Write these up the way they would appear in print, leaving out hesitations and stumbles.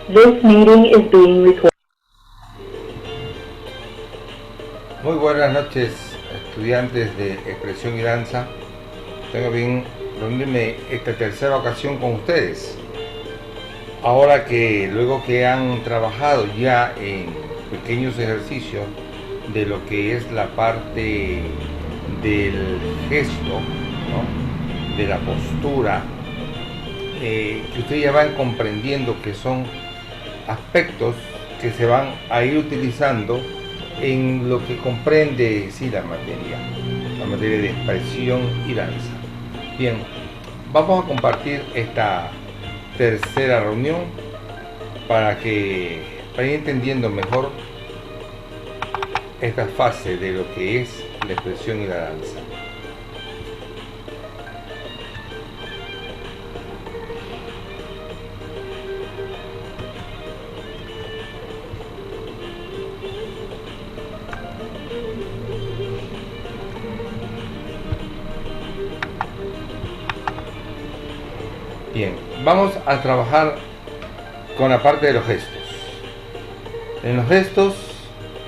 This meeting is being recorded. Muy buenas noches, estudiantes de expresión y danza. Tengo bien reunirme esta tercera ocasión con ustedes. Ahora que luego que han trabajado ya en pequeños ejercicios de lo que es la parte del gesto, ¿no?, de la postura, que ustedes ya van comprendiendo que son aspectos que se van a ir utilizando en lo que comprende la materia de expresión y danza. Bien, vamos a compartir esta tercera reunión para ir entendiendo mejor esta fase de lo que es la expresión y la danza. Bien, vamos a trabajar con la parte de los gestos. En los gestos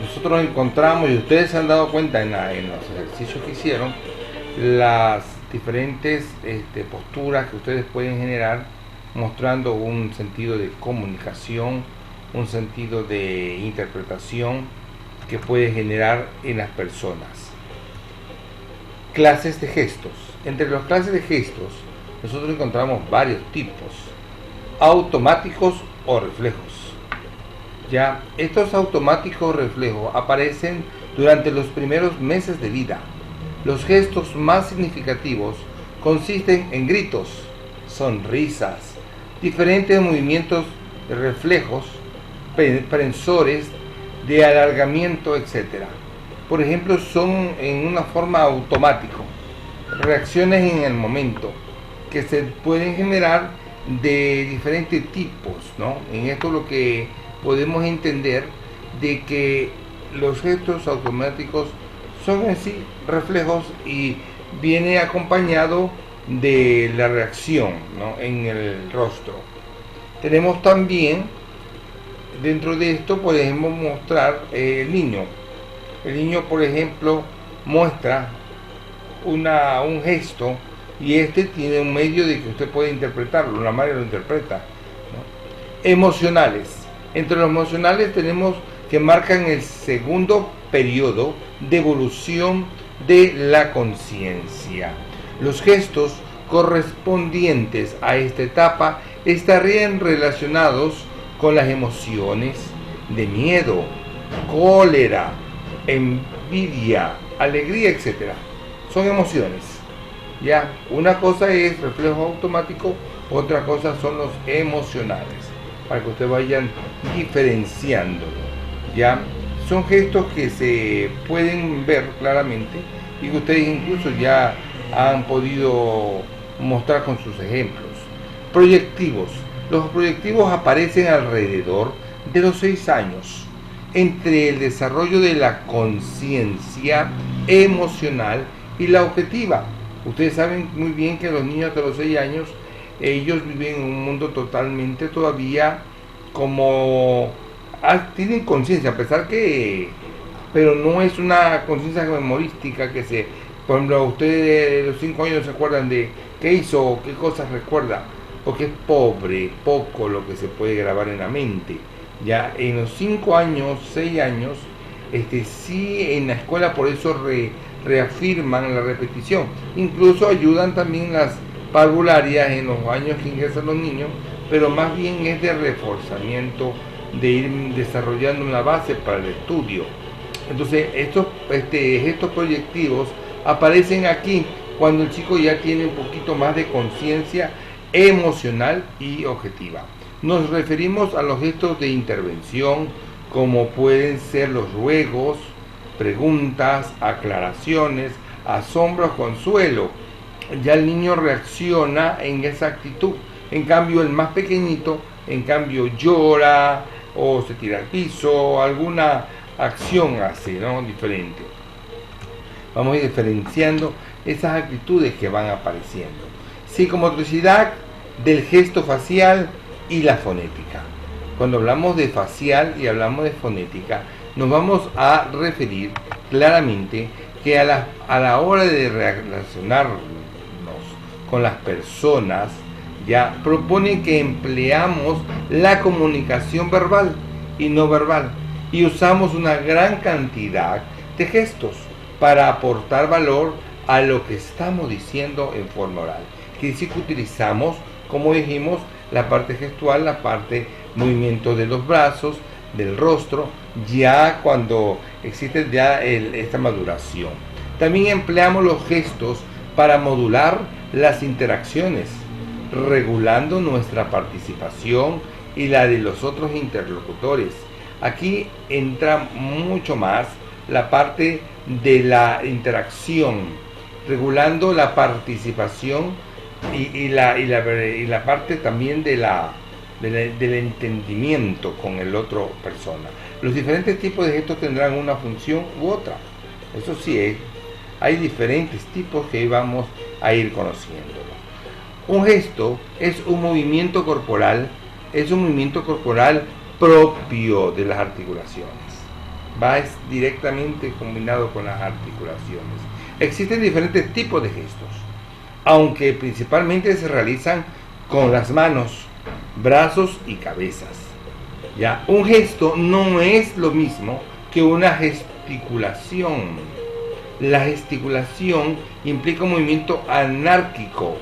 nosotros encontramos, y ustedes se han dado cuenta en los ejercicios que hicieron, las diferentes posturas que ustedes pueden generar, mostrando un sentido de comunicación, un sentido de interpretación que puede generar en las personas. Clases de gestos. Entre las clases de gestos nosotros encontramos varios tipos: automáticos o reflejos. Ya, estos automáticos o reflejos aparecen durante los primeros meses de vida. Los gestos más significativos consisten en gritos, sonrisas, diferentes movimientos de reflejos, prensores, de alargamiento, etc. Por ejemplo, son en una forma automático, reacciones en el momento, que se pueden generar de diferentes tipos, ¿no? En esto lo que podemos entender de que los gestos automáticos son en sí reflejos y viene acompañado de la reacción, ¿no?, en el rostro. Tenemos también, dentro de esto podemos mostrar el niño. El niño, por ejemplo, muestra un gesto, y tiene un medio de que usted puede interpretarlo, la madre lo interpreta, ¿no? Emocionales. Entre los emocionales tenemos que marcan el segundo periodo de evolución de la conciencia. Los gestos correspondientes a esta etapa estarían relacionados con las emociones de miedo, cólera, envidia, alegría, etc. Son emociones. Ya, una cosa es reflejo automático, otra cosa son los emocionales, para que ustedes vayan diferenciándolo. Ya, son gestos que se pueden ver claramente y que ustedes incluso ya han podido mostrar con sus ejemplos. Proyectivos. Los proyectivos aparecen alrededor de los 6 años, entre el desarrollo de la conciencia emocional y la objetiva. Ustedes saben muy bien que los niños de los 6 años, ellos viven en un mundo totalmente todavía como tienen conciencia, a pesar que, pero no es una conciencia memorística que por ejemplo, ustedes de los 5 años se acuerdan de qué hizo o qué cosas recuerda, porque es poco lo que se puede grabar en la mente. Ya en los 5 años, 6 años, sí, en la escuela por eso reafirman la repetición, incluso ayudan también las parvularias en los años que ingresan los niños, pero más bien es de reforzamiento, de ir desarrollando una base para el estudio. Entonces estos gestos proyectivos aparecen aquí cuando el chico ya tiene un poquito más de conciencia emocional y objetiva. Nos referimos a los gestos de intervención, como pueden ser los ruegos, preguntas, aclaraciones, asombros, consuelo. Ya el niño reacciona en esa actitud. En cambio, el más pequeñito, llora o se tira al piso, alguna acción hace, ¿no?, diferente. Vamos a ir diferenciando esas actitudes que van apareciendo. Psicomotricidad del gesto facial y la fonética. cuando hablamos de facial y hablamos de fonética, nos vamos a referir claramente que a la hora de relacionarnos con las personas, ya propone que empleamos la comunicación verbal y no verbal, y usamos una gran cantidad de gestos para aportar valor a lo que estamos diciendo en forma oral. Quiere decir que utilizamos, como dijimos, la parte gestual, la parte movimiento de los brazos, del rostro, ya cuando existe ya esta maduración. También empleamos los gestos para modular las interacciones, regulando nuestra participación y la de los otros interlocutores. Aquí entra mucho más la parte de la interacción, regulando la participación y la parte también del entendimiento con el otro persona. Los diferentes tipos de gestos tendrán una función u otra. Eso sí, hay diferentes tipos que vamos a ir conociendo. Un gesto es un movimiento corporal, propio de las articulaciones. Es directamente combinado con las articulaciones. Existen diferentes tipos de gestos, aunque principalmente se realizan con las manos, brazos y cabezas. Ya, un gesto no es lo mismo que una gesticulación. La gesticulación implica un movimiento anárquico,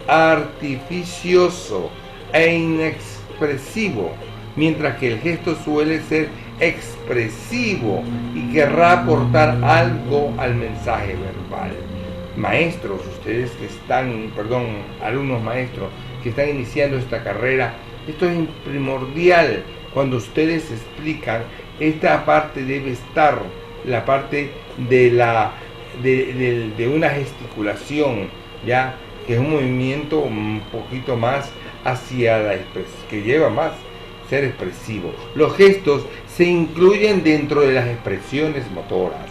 artificioso e inexpresivo, mientras que el gesto suele ser expresivo y querrá aportar algo al mensaje verbal. Maestros, ustedes que están, alumnos maestros que están iniciando esta carrera, esto es primordial. Cuando ustedes explican, esta parte debe estar, la parte de una gesticulación, ya que es un movimiento un poquito más hacia la expresión, que lleva más ser expresivo. Los gestos se incluyen dentro de las expresiones motoras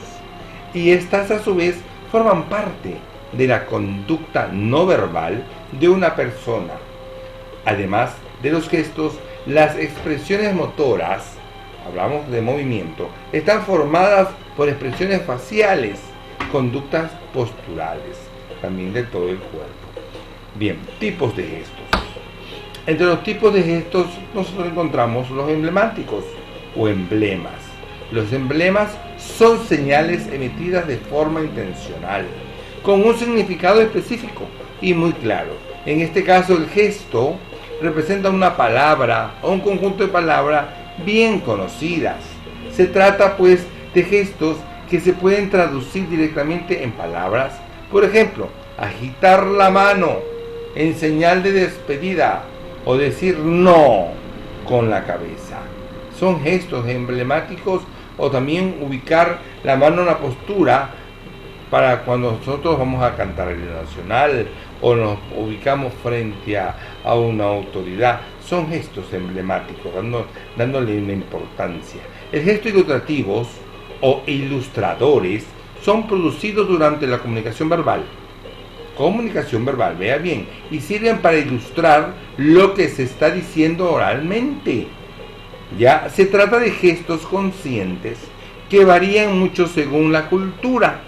y estas a su vez forman parte de la conducta no verbal de una persona. Además de los gestos, las expresiones motoras, hablamos de movimiento, están formadas por expresiones faciales, conductas posturales, también de todo el cuerpo. Bien, tipos de gestos. Entre los tipos de gestos nosotros encontramos los emblemáticos o emblemas. Los emblemas son señales emitidas de forma intencional, con un significado específico y muy claro. En este caso, el gesto representa una palabra o un conjunto de palabras bien conocidas. Se trata pues de gestos que se pueden traducir directamente en palabras. Por ejemplo, agitar la mano en señal de despedida o decir no con la cabeza. Son gestos emblemáticos, o también ubicar la mano en la postura para cuando nosotros vamos a cantar el himno nacional o nos ubicamos frente a una autoridad. Son gestos emblemáticos, dándole una importancia. El gesto ilustrativos o ilustradores son producidos durante la comunicación verbal. Vea bien, y sirven para ilustrar lo que se está diciendo oralmente. Ya se trata de gestos conscientes que varían mucho según la cultura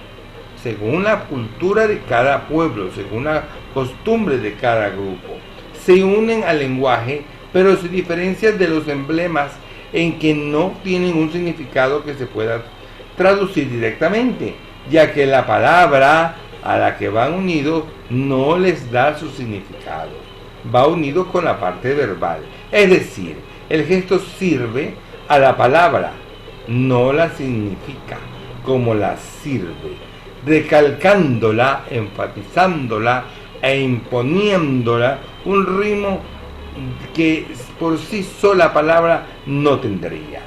de cada pueblo, según la costumbre de cada grupo. Se unen al lenguaje, pero se diferencian de los emblemas en que no tienen un significado que se pueda traducir directamente, ya que la palabra a la que van unidos no les da su significado, va unido con la parte verbal. Es decir, el gesto sirve a la palabra, no la significa como la sirve, recalcándola, enfatizándola e imponiéndola un ritmo que por sí sola la palabra no tendría.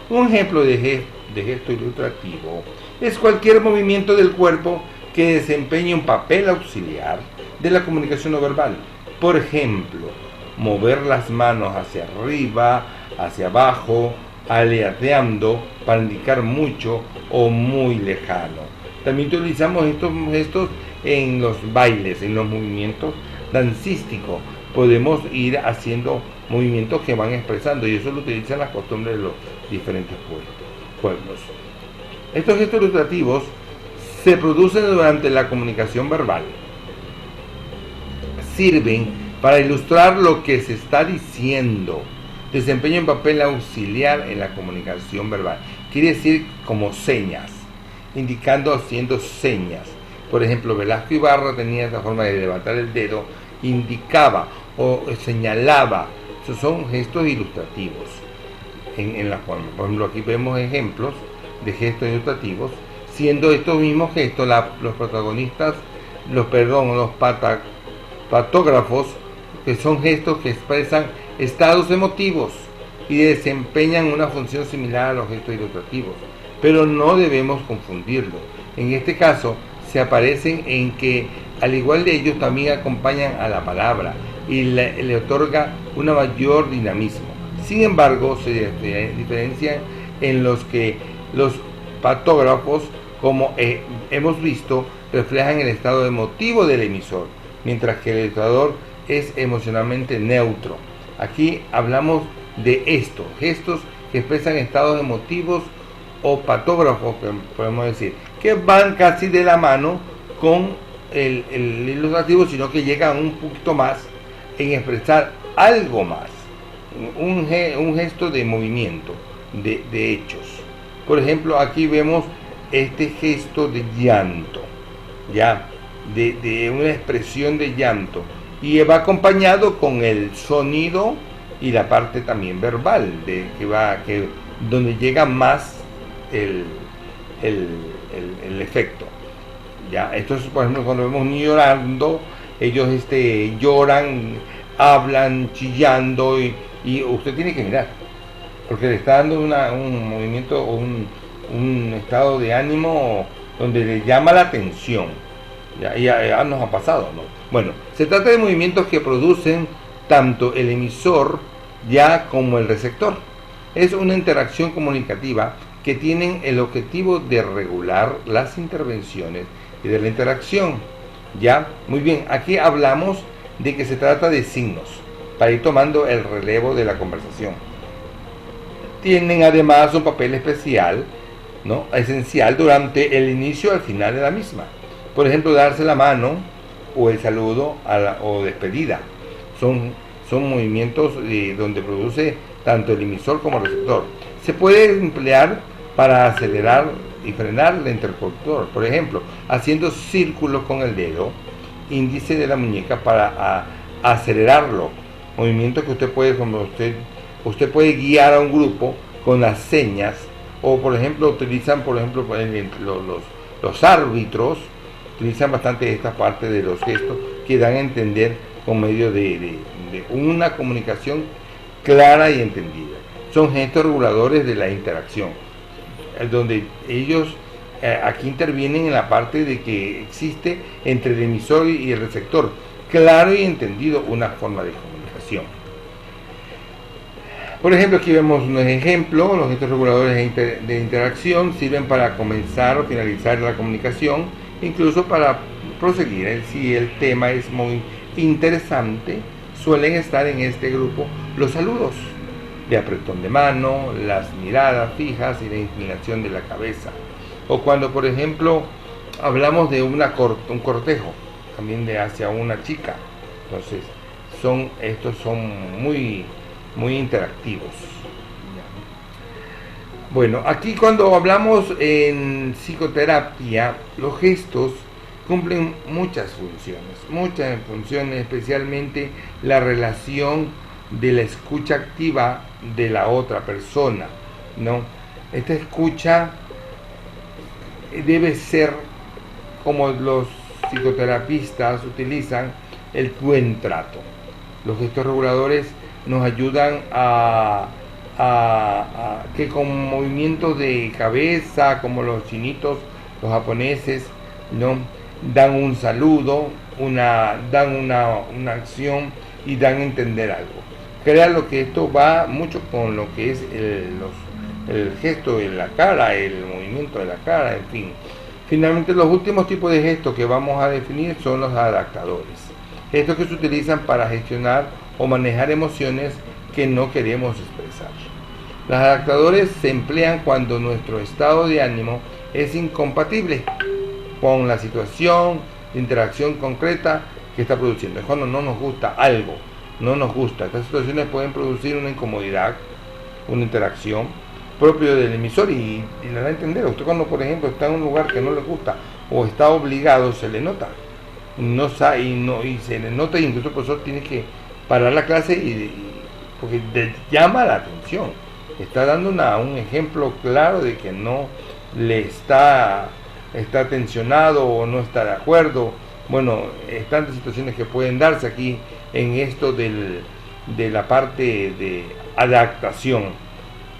Un ejemplo de gesto ilustrativo es cualquier movimiento del cuerpo que desempeñe un papel auxiliar de la comunicación no verbal. Por ejemplo, mover las manos hacia arriba, hacia abajo, aleteando para indicar mucho o muy lejano. También utilizamos estos gestos en los bailes, en los movimientos dancísticos. Podemos ir haciendo movimientos que van expresando, y eso lo utilizan las costumbres de los diferentes pueblos. Estos gestos ilustrativos se producen durante la comunicación verbal. Sirven para ilustrar lo que se está diciendo. Desempeñan un papel auxiliar en la comunicación verbal. Quiere decir como señas, indicando haciendo señas. Por ejemplo, Velasco Ibarra tenía esta forma de levantar el dedo, indicaba o señalaba. Esos son gestos ilustrativos en la forma. Por ejemplo, aquí vemos ejemplos de gestos ilustrativos, siendo estos mismos gestos los protagonistas, los patógrafos, que son gestos que expresan estados emotivos y desempeñan una función similar a los gestos ilustrativos, pero no debemos confundirlo. En este caso, se aparecen en que, al igual de ellos, también acompañan a la palabra y le otorga un mayor dinamismo. Sin embargo, se diferencian en los que los patógrafos, como hemos visto, reflejan el estado emotivo del emisor, mientras que el ilustrador es emocionalmente neutro. Aquí hablamos de estos gestos que expresan estados emotivos o patógrafos, que podemos decir, que van casi de la mano con el ilustrativo, sino que llegan un poquito más en expresar algo más, un gesto de movimiento, de hechos. Por ejemplo, aquí vemos este gesto de llanto, ya, de una expresión de llanto, y va acompañado con el sonido y la parte también verbal, donde llega más el efecto. Ya, esto es, por ejemplo, cuando vemos un niño llorando, ellos lloran, hablan, chillando, y usted tiene que mirar, porque le está dando un movimiento o un estado de ánimo donde le llama la atención. Ya nos ha pasado, ¿no? Bueno, se trata de movimientos que producen tanto el emisor ya como el receptor. Es una interacción comunicativa que tienen el objetivo de regular las intervenciones y de la interacción. Ya, muy bien, aquí hablamos de que se trata de signos para ir tomando el relevo de la conversación. Tienen además un papel especial, ¿no?, esencial durante el inicio y al final de la misma. Por ejemplo, darse la mano o el saludo o despedida. Son movimientos donde produce tanto el emisor como el receptor. Se puede emplear para acelerar y frenar el interlocutor, por ejemplo, haciendo círculos con el dedo índice de la muñeca para acelerarlo. Movimientos que usted puede guiar a un grupo con las señas, o por ejemplo utilizan, los árbitros utilizan bastante esta parte de los gestos que dan a entender con medio de una comunicación clara y entendida. Son gestos reguladores de la interacción, donde ellos aquí intervienen en la parte de que existe entre el emisor y el receptor, claro y entendido, una forma de comunicación. Por ejemplo, aquí vemos un ejemplo. Los gestos reguladores de interacción sirven para comenzar o finalizar la comunicación, incluso para proseguir. Si el tema es muy interesante, suelen estar en este grupo los saludos de apretón de mano, las miradas fijas y la inclinación de la cabeza. O cuando, por ejemplo, hablamos de un cortejo, también hacia una chica. Entonces, estos son muy interactivos. Bueno, aquí cuando hablamos en psicoterapia, los gestos cumplen muchas funciones, especialmente la relación de la escucha activa de la otra persona, ¿no? Esta escucha debe ser, como los psicoterapistas utilizan, el buen trato. Los gestos reguladores nos ayudan a que con movimientos de cabeza, como los chinitos, los japoneses, ¿no?, dan un saludo, dan una acción y dan a entender algo. Créanlo que esto va mucho con lo que es el gesto de la cara, el movimiento de la cara, en fin. Finalmente, los últimos tipos de gestos que vamos a definir son los adaptadores. Gestos que se utilizan para gestionar o manejar emociones que no queremos expresar. Los adaptadores se emplean cuando nuestro estado de ánimo es incompatible con la situación de interacción concreta que está produciendo. Es cuando no nos gusta algo, no nos gusta. Estas situaciones pueden producir una incomodidad, una interacción propio del emisor y le da a entender. Usted cuando, por ejemplo, está en un lugar que no le gusta o está obligado, se le nota. No sabe y se le nota, y incluso el profesor tiene que parar la clase porque le llama la atención. Está dando un ejemplo claro de que no le está tensionado o no está de acuerdo. Bueno, tantas situaciones que pueden darse aquí en esto de la parte de adaptación,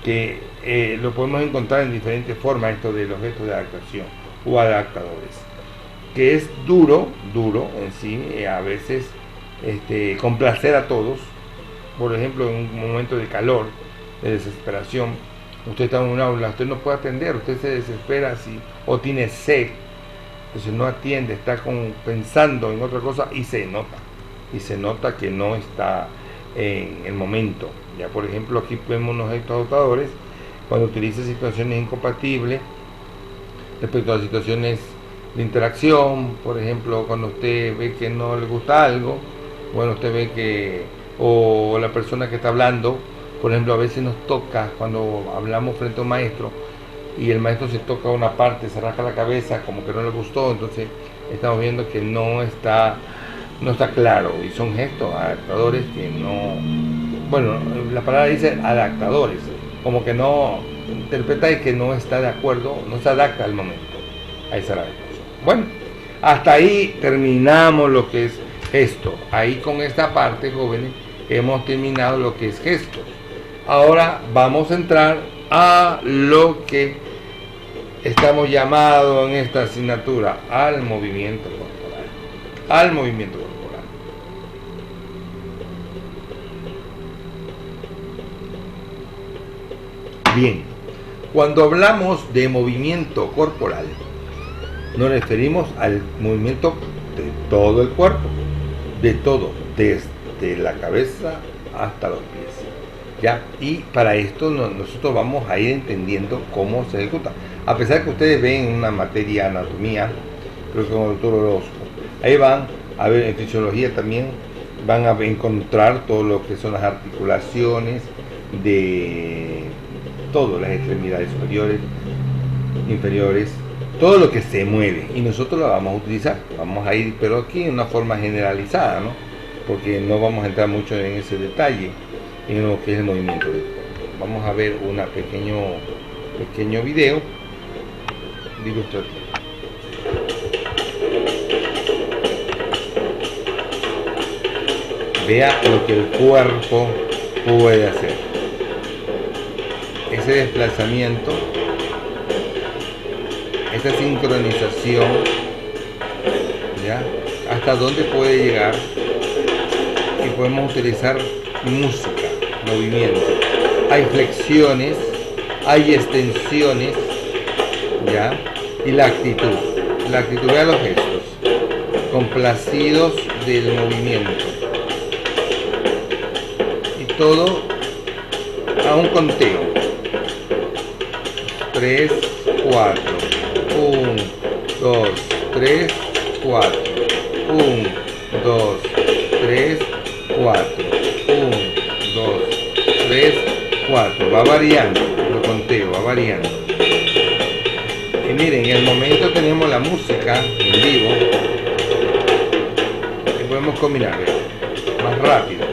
que lo podemos encontrar en diferentes formas, esto de los gestos de adaptación o adaptadores, que es duro en sí, a veces complacer a todos. Por ejemplo, en un momento de calor, de desesperación, usted está en un aula, usted no puede atender, usted se desespera o tiene sed, entonces no atiende, está pensando en otra cosa y se nota que no está en el momento. Ya, por ejemplo, aquí vemos los gestos adaptadores cuando utiliza situaciones incompatibles respecto a situaciones de interacción. Por ejemplo, cuando usted ve que no le gusta algo, bueno, usted ve que, o la persona que está hablando, por ejemplo, a veces nos toca cuando hablamos frente a un maestro y el maestro se toca una parte, se rasca la cabeza, como que no le gustó, entonces estamos viendo que no está claro, y son gestos adaptadores que no, bueno, la palabra dice adaptadores, como que no interpreta y que no está de acuerdo, no se adapta al momento a esa adaptación. Bueno, hasta ahí terminamos lo que es gesto. Ahí con esta parte, jóvenes, hemos terminado lo que es gesto. Ahora vamos a entrar a lo que estamos llamados en esta asignatura, al movimiento corporal. Al movimiento corporal. Bien, cuando hablamos de movimiento corporal, nos referimos al movimiento de todo el cuerpo, de todo, desde la cabeza hasta los pies. ¿Ya? Y para esto nosotros vamos a ir entendiendo cómo se ejecuta. A pesar que ustedes ven una materia anatomía, creo que con el doctor Orozco, ahí van a ver en fisiología también, van a encontrar todo lo que son las articulaciones de todas las extremidades superiores, inferiores, todo lo que se mueve, y nosotros lo vamos a utilizar. Vamos a ir, pero aquí en una forma generalizada, ¿no? Porque no vamos a entrar mucho en ese detalle en lo que es el movimiento del cuerpo. Vamos a ver un pequeño video ilustrativo. Vea lo que el cuerpo puede hacer. Ese desplazamiento, esta sincronización, ¿ya? Hasta dónde puede llegar, y podemos utilizar música, movimiento. Hay flexiones, hay extensiones, ¿ya? Y la actitud de los gestos, complacidos del movimiento, y todo a un conteo: 3, 4, 1, 2, 3, 4, 1, 2, 3, 4, 1, 2, 3, 4, va variando, lo conteo, va variando. Y miren, en el momento tenemos la música en vivo, y podemos combinar, ¿verdad? Más rápido.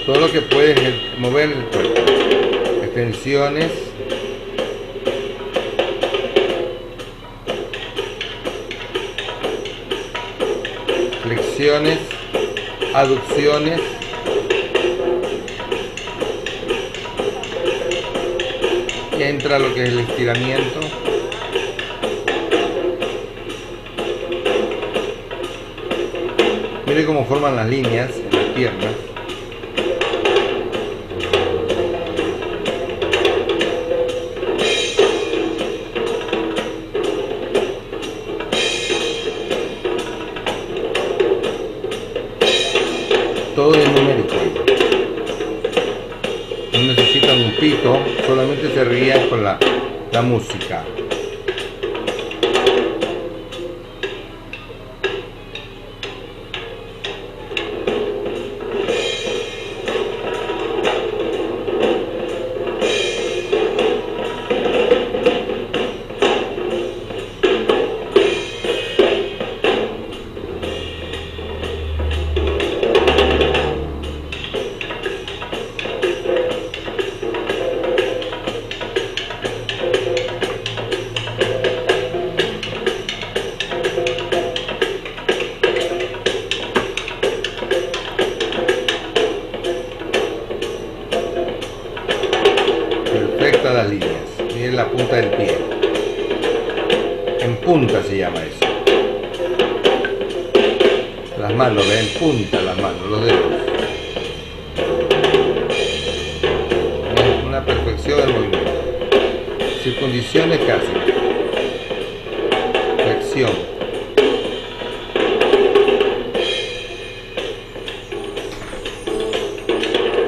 Todo lo que puede mover el cuerpo, extensiones, flexiones, aducciones, y entra lo que es el estiramiento, Mire cómo forman las líneas en las piernas. Todo es numérico. No necesitan un pito, solamente se rían con la música. Las líneas, miren la punta del pie, en punta se llama eso. Las manos, ven, en punta las manos, los dedos. Es una perfección del movimiento. Circundiciones casi. Flexión.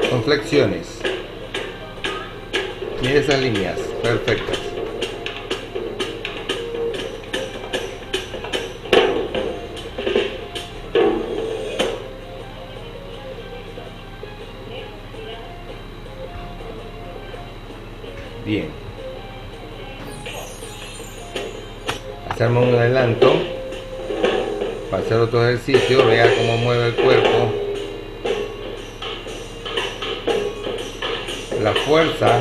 Son flexiones. Mira esas líneas perfectas. Bien. Hacemos un adelanto para hacer otro ejercicio. Vea cómo mueve el cuerpo. La fuerza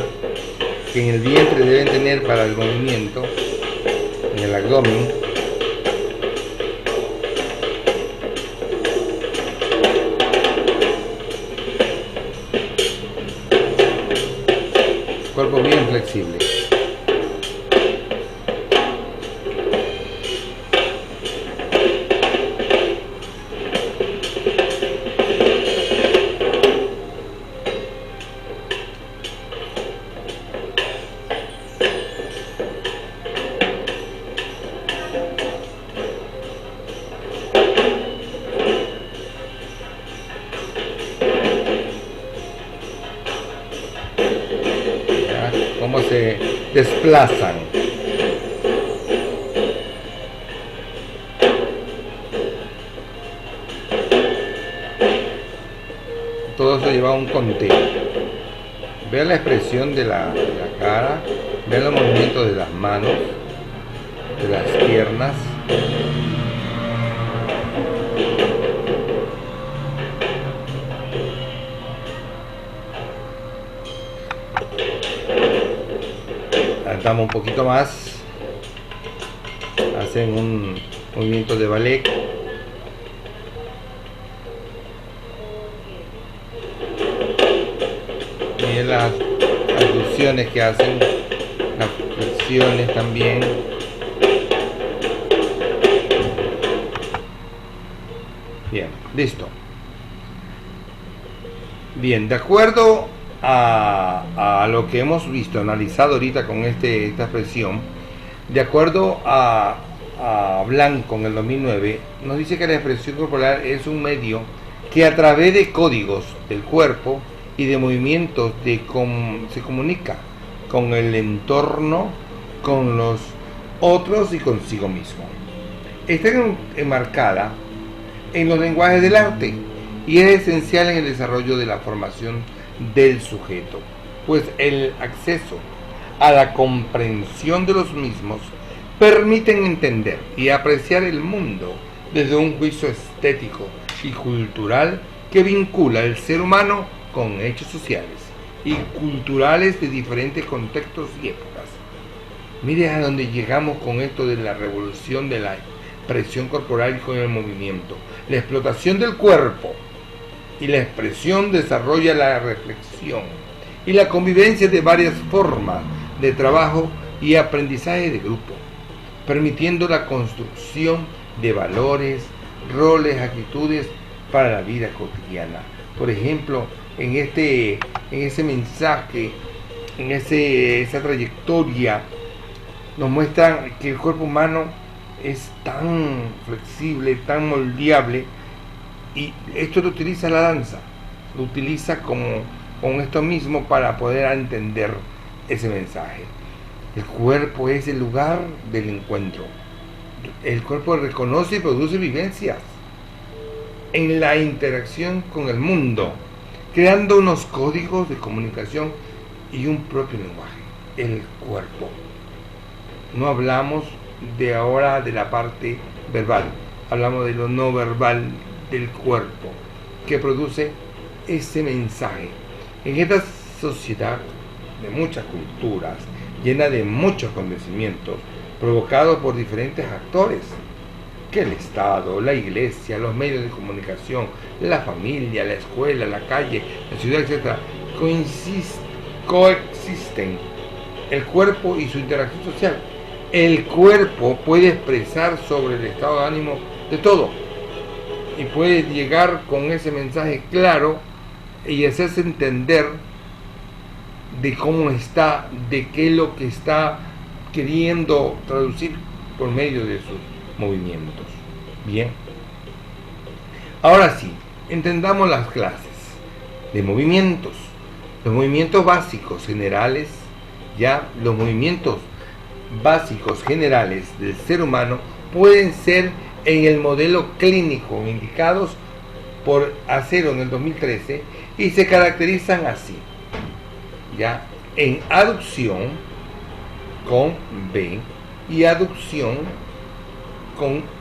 que en el vientre deben tener para el movimiento, en el abdomen. Cuerpo bien flexible. Cómo se desplazan. Todo eso lleva un conteo. Vean la expresión de la cara, vean los movimientos de las manos, de las piernas. Damos un poquito más, hacen un movimiento de ballet. Miren las abducciones que hacen, las flexiones también. Bien, listo. Bien, de acuerdo a lo que hemos visto, analizado ahorita con esta expresión, de acuerdo a Blanco en el 2009, nos dice que la expresión corporal es un medio que a través de códigos del cuerpo y de movimientos se comunica con el entorno, con los otros y consigo mismo. Está enmarcada en los lenguajes del arte y es esencial en el desarrollo de la formación del sujeto, pues el acceso a la comprensión de los mismos permiten entender y apreciar el mundo desde un juicio estético y cultural que vincula al ser humano con hechos sociales y culturales de diferentes contextos y épocas. Mire a dónde llegamos con esto de la revolución de la expresión corporal y con el movimiento. La explotación del cuerpo y la expresión desarrolla la reflexión y la convivencia de varias formas de trabajo y aprendizaje de grupo, permitiendo la construcción de valores, roles, actitudes para la vida cotidiana. Por ejemplo, en ese mensaje, en esa trayectoria, nos muestran que el cuerpo humano es tan flexible, tan moldeable, y esto lo utiliza la danza, lo utiliza con esto mismo para poder entender ese mensaje. El cuerpo es el lugar del encuentro. El cuerpo reconoce y produce vivencias en la interacción con el mundo, creando unos códigos de comunicación y un propio lenguaje. El cuerpo. No hablamos de ahora de la parte verbal, hablamos de lo no verbal del cuerpo, que produce ese mensaje. En esta sociedad de muchas culturas, llena de muchos acontecimientos, provocados por diferentes actores, que el Estado, la Iglesia, los medios de comunicación, la familia, la escuela, la calle, la ciudad, etc., coexisten el cuerpo y su interacción social. El cuerpo puede expresar sobre el estado de ánimo de todo y puede llegar con ese mensaje claro y hacerse entender de cómo está, de qué es lo que está queriendo traducir por medio de sus movimientos. Bien. Ahora sí, entendamos las clases de movimientos. Los movimientos básicos generales, ya los movimientos básicos generales del ser humano pueden ser en el modelo clínico indicados por Acero en el 2013 y se caracterizan así, ya, en aducción con B y aducción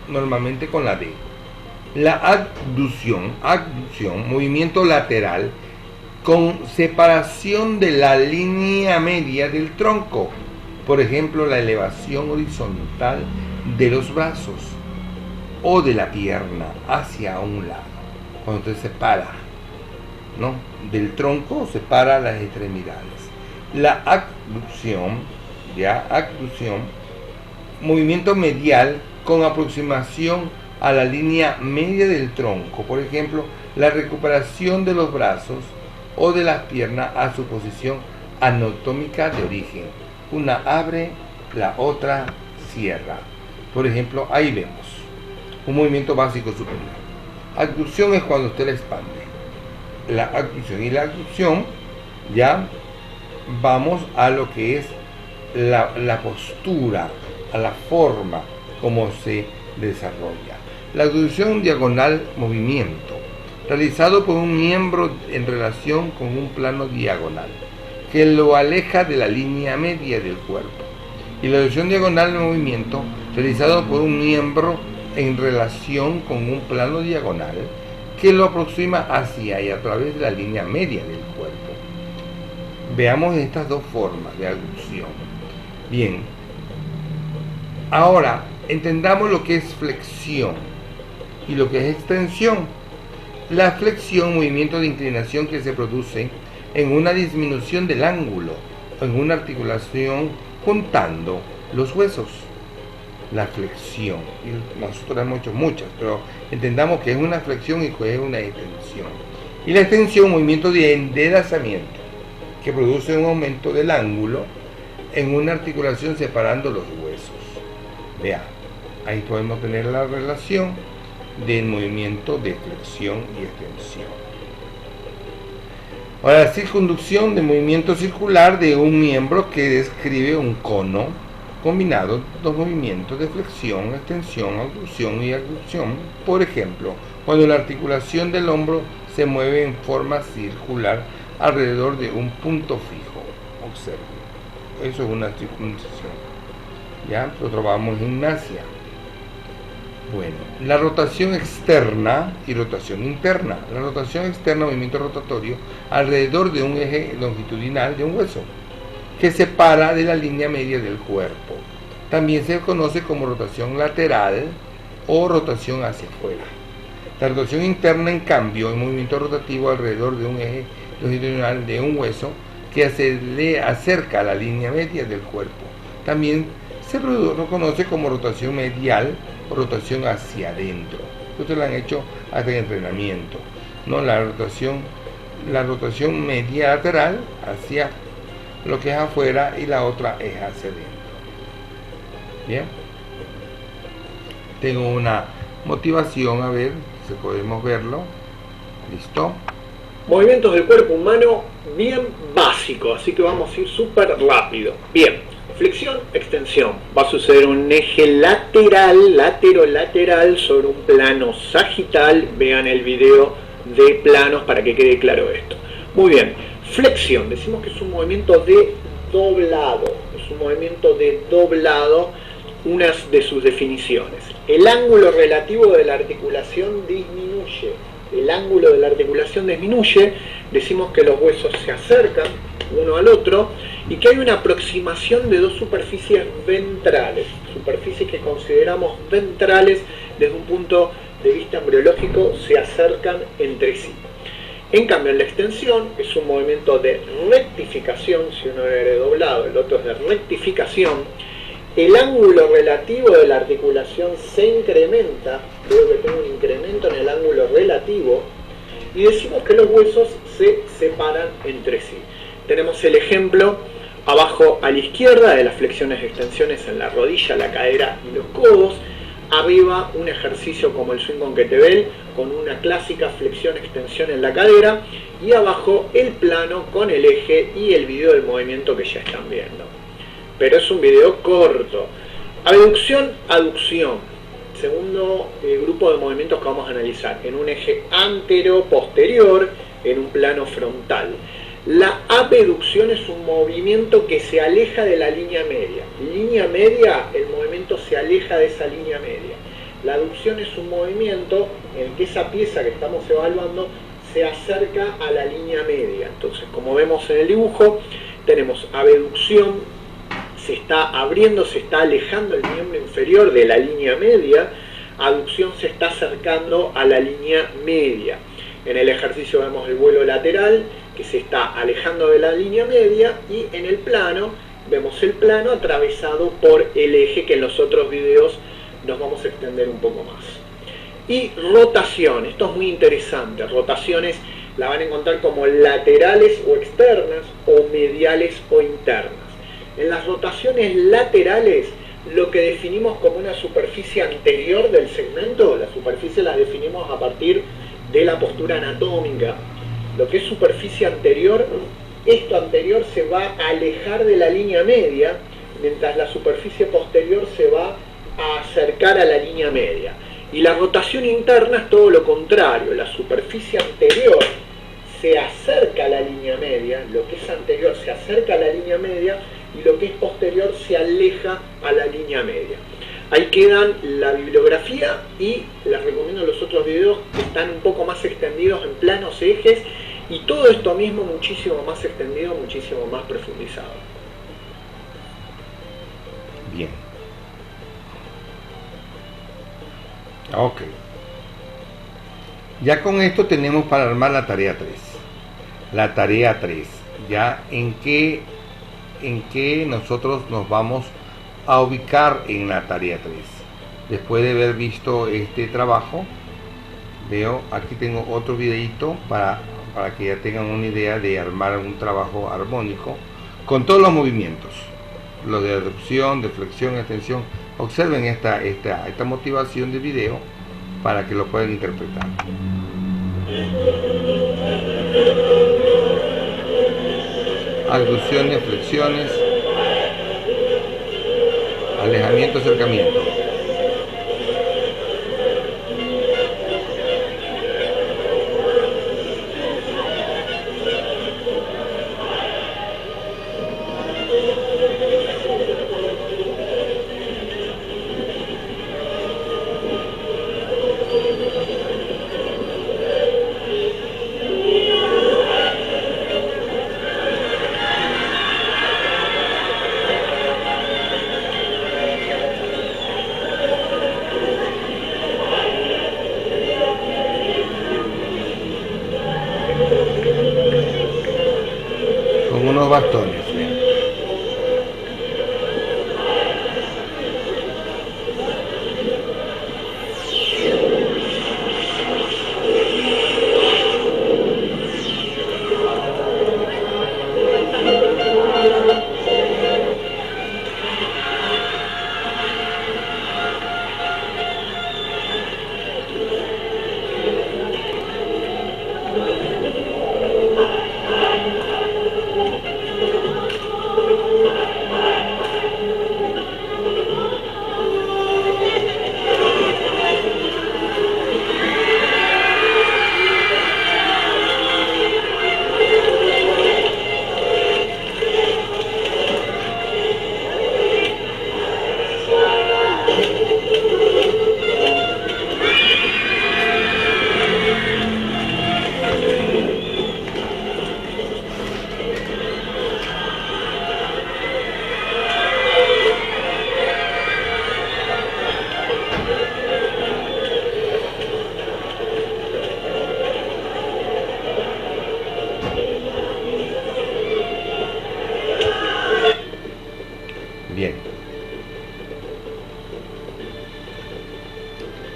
normalmente con la D. La abducción, movimiento lateral con separación de la línea media del tronco, por ejemplo la elevación horizontal de los brazos o de la pierna hacia un lado, cuando se separa, ¿no?, del tronco, separa las extremidades. La abducción, movimiento medial con aproximación a la línea media del tronco, por ejemplo la recuperación de los brazos o de las piernas a su posición anatómica de origen. Una abre, la otra cierra. Por ejemplo, ahí vemos un movimiento básico superior. Abducción es cuando usted la expande. La abducción y la abducción, ya vamos a lo que es la postura, a la forma como se desarrolla. La abducción diagonal, movimiento realizado por un miembro en relación con un plano diagonal que lo aleja de la línea media del cuerpo, y la abducción diagonal, movimiento realizado por un miembro en relación con un plano diagonal que lo aproxima hacia y a través de la línea media del cuerpo. Veamos estas dos formas de abducción. Bien, ahora entendamos lo que es flexión y lo que es extensión. La flexión, movimiento de inclinación que se produce en una disminución del ángulo o en una articulación juntando los huesos. La flexión, y nosotros hemos hecho muchas, pero entendamos que es una flexión y que es una extensión. Y la extensión, movimiento de enderezamiento que produce un aumento del ángulo en una articulación separando los huesos. Vean, ahí podemos tener la relación del movimiento de flexión y extensión. Ahora, la circunducción de movimiento circular de un miembro que describe un cono combinado, dos movimientos de flexión, extensión, abducción y abducción. Por ejemplo, cuando la articulación del hombro se mueve en forma circular alrededor de un punto fijo. Observen, eso es una circuncisión. Ya lo trabajamos en gimnasia. Bueno, la rotación externa y rotación interna. La rotación externa, movimiento rotatorio alrededor de un eje longitudinal de un hueso que separa de la línea media del cuerpo. También se conoce como rotación lateral o rotación hacia afuera. La rotación interna, en cambio, es movimiento rotativo alrededor de un eje longitudinal de un hueso que se le acerca a la línea media del cuerpo. También se conoce como rotación medial o rotación hacia adentro. que ustedes lo han hecho hasta en entrenamiento, ¿no? La rotación media lateral hacia lo que es afuera y la otra es hacia adentro. Bien, tengo una motivación, a ver si podemos verlo. Listo. Movimientos del cuerpo humano bien básicos, así que vamos a ir súper rápido. Bien, flexión, extensión. Va a suceder un eje lateral, lateral sobre un plano sagital. Vean el video de planos para que quede claro esto. Muy bien, flexión, decimos que es un movimiento de doblado. Es un movimiento de doblado, unas de sus definiciones. El ángulo relativo de la articulación disminuye. El ángulo de la articulación disminuye, decimos que los huesos se acercan uno al otro y que hay una aproximación de dos superficies ventrales, superficies que consideramos ventrales desde un punto de vista embriológico, se acercan entre sí. En cambio, en la extensión es un movimiento de rectificación, si uno es de doblado, el otro es de rectificación. El ángulo relativo de la articulación se incrementa, veo que tengo un incremento en el ángulo relativo, y decimos que los huesos se separan entre sí. Tenemos el ejemplo abajo a la izquierda de las flexiones y extensiones en la rodilla, la cadera y los codos. Arriba un ejercicio como el swing con kettlebell, con una clásica flexión-extensión en la cadera, y abajo el plano con el eje y el video del movimiento que ya están viendo. Pero es un video corto. Abducción, aducción. Segundo grupo de movimientos que vamos a analizar. En un eje antero-posterior, en un plano frontal. La abducción es un movimiento que se aleja de la línea media. Línea media, el movimiento se aleja de esa línea media. La aducción es un movimiento en que esa pieza que estamos evaluando se acerca a la línea media. Entonces, como vemos en el dibujo, tenemos abducción, se está abriendo, se está alejando el miembro inferior de la línea media, aducción se está acercando a la línea media. En el ejercicio vemos el vuelo lateral que se está alejando de la línea media y en el plano vemos el plano atravesado por el eje que en los otros videos nos vamos a extender un poco más. Y rotación, esto es muy interesante, rotaciones la van a encontrar como laterales o externas o mediales o internas. En las rotaciones laterales, lo que definimos como una superficie anterior del segmento, la superficie la definimos a partir de la postura anatómica. Lo que es superficie anterior, esto anterior se va a alejar de la línea media, mientras la superficie posterior se va a acercar a la línea media. Y la rotación interna es todo lo contrario, la superficie anterior se acerca a la línea media, lo que es anterior se acerca a la línea media y lo que es posterior se aleja a la línea media. Ahí quedan la bibliografía y les recomiendo los otros videos que están un poco más extendidos en planos ejes y todo esto mismo muchísimo más extendido, muchísimo más profundizado. Bien. Ok. Ya con esto tenemos para armar la tarea 3. La tarea 3. Ya en qué nosotros nos vamos a ubicar en la tarea 3. Después de haber visto este trabajo, veo, aquí tengo otro videito para que ya tengan una idea de armar un trabajo armónico con todos los movimientos, lo de aducción, de flexión, extensión. Observen esta motivación de video para que lo puedan interpretar. Abducciones, flexiones, alejamiento, acercamiento. Con unos bastones.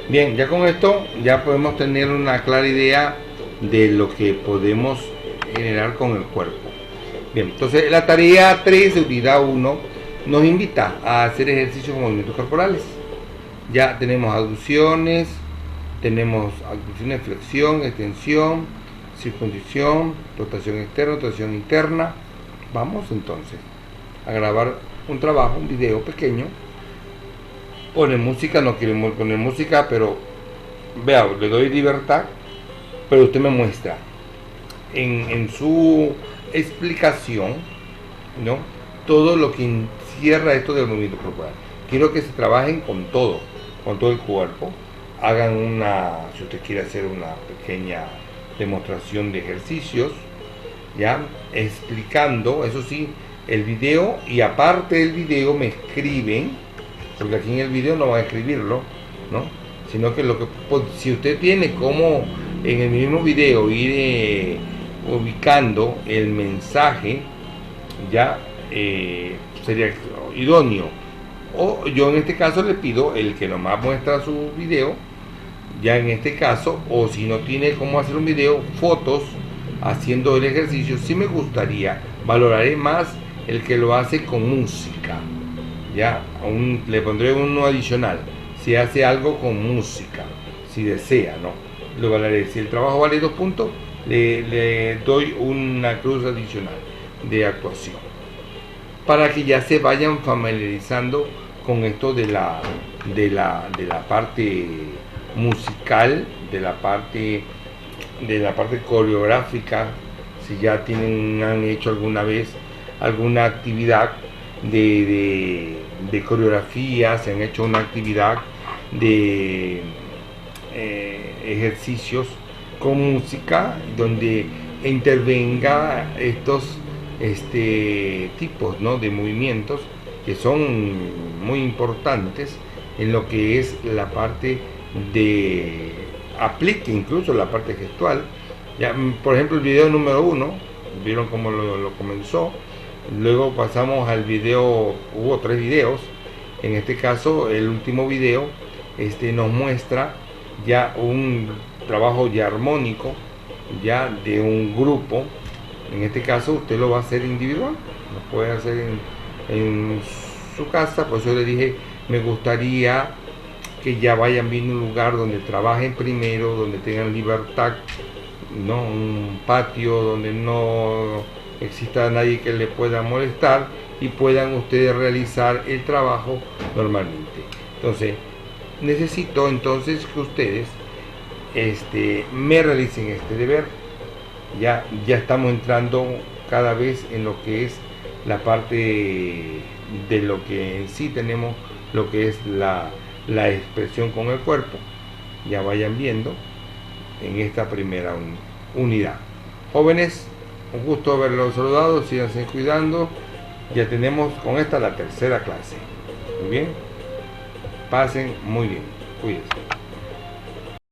Bien, ya con esto ya podemos tener una clara idea de lo que podemos generar con el cuerpo. Bien, entonces la tarea 3 de unidad 1 nos invita a hacer ejercicios con movimientos corporales. Ya tenemos abducciones, flexión, extensión, circuncisión, rotación externa, rotación interna. Vamos entonces a grabar un trabajo, un video pequeño. Pone música, no quiero poner música, pero vea, le doy libertad, pero usted me muestra en su explicación, ¿no?, todo lo que encierra esto del movimiento corporal. Quiero que se trabajen con todo el cuerpo. Hagan si usted quiere hacer una pequeña demostración de ejercicios, ya explicando, eso sí, el video, y aparte del video me escriben, porque aquí en el video no van a escribirlo, ¿no?, sino que si usted tiene como en el mismo video ir ubicando el mensaje, ya sería idóneo. O yo en este caso le pido el que nomás muestra su video, ya en este caso, o si no tiene cómo hacer un video, fotos haciendo el ejercicio. Sí me gustaría, valoraré más el que lo hace con música, ya le pondré uno adicional si hace algo con música, si desea, ¿no? Lo valoraré. Si el trabajo vale 2 puntos, le doy una cruz adicional de actuación, para que ya se vayan familiarizando con esto de la parte musical, de la parte coreográfica. Si ya han hecho alguna vez alguna actividad de coreografía, se han hecho una actividad de ejercicios con música donde intervenga estos tipos, ¿no?, de movimientos que son muy importantes en lo que es la parte aplique incluso la parte gestual. Ya, por ejemplo, el video número 1, vieron cómo lo comenzó. Luego pasamos al video, hubo 3 videos. En este caso, el último video nos muestra ya un trabajo ya armónico, ya de un grupo. En este caso usted lo va a hacer individual, lo puede hacer en su casa. Por eso le dije, me gustaría que ya vayan viendo un lugar donde trabajen primero, donde tengan libertad, ¿no?, un patio donde no exista nadie que le pueda molestar, y puedan ustedes realizar el trabajo normalmente. Entonces necesito que ustedes me realicen este deber. Ya estamos entrando cada vez en lo que es la parte de lo que en sí tenemos, lo que es la expresión con el cuerpo. Ya vayan viendo en esta primera unidad. Jóvenes, un gusto haberlos saludado, síganse cuidando. Ya tenemos con esta la tercera clase. Muy bien, pasen muy bien, cuídense.